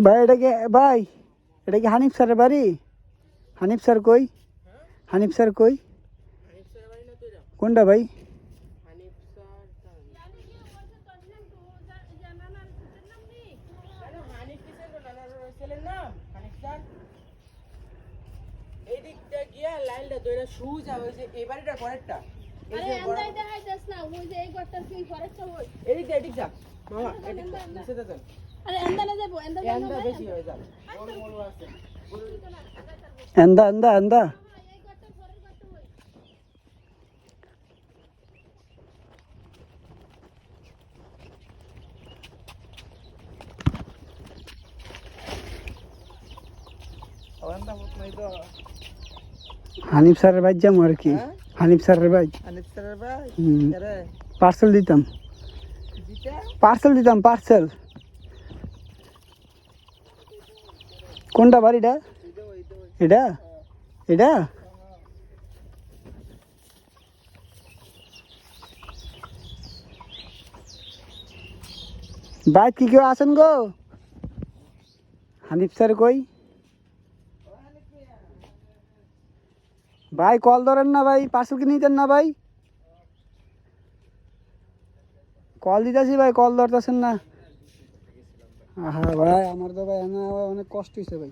ভাই ভাই এটা কি হানিফ স্যারের বাড়ি? হানিফ স্যার কই? হানিফ স্যার কই? কোনটা ভাই? এন্দা এন্দা এন্দা হানিফ স্যারের ভাই যাবো আর কি। হানিফ স্যারের ভাই পার্সেল দিতাম, পার্সেল। কোনটা বাড়িটা? এটা এটা ভাই কি কেউ আছেন গো? হানিফ স্যার কই? ভাই কল ধরেন না ভাই, পার্সেল কি নিতেন না ভাই? কল দিতেছি ভাই, কল ধরতেছেন না। হ্যাঁ ভাই আমার তো ভাই অনেক কষ্ট হয়েছে ভাই।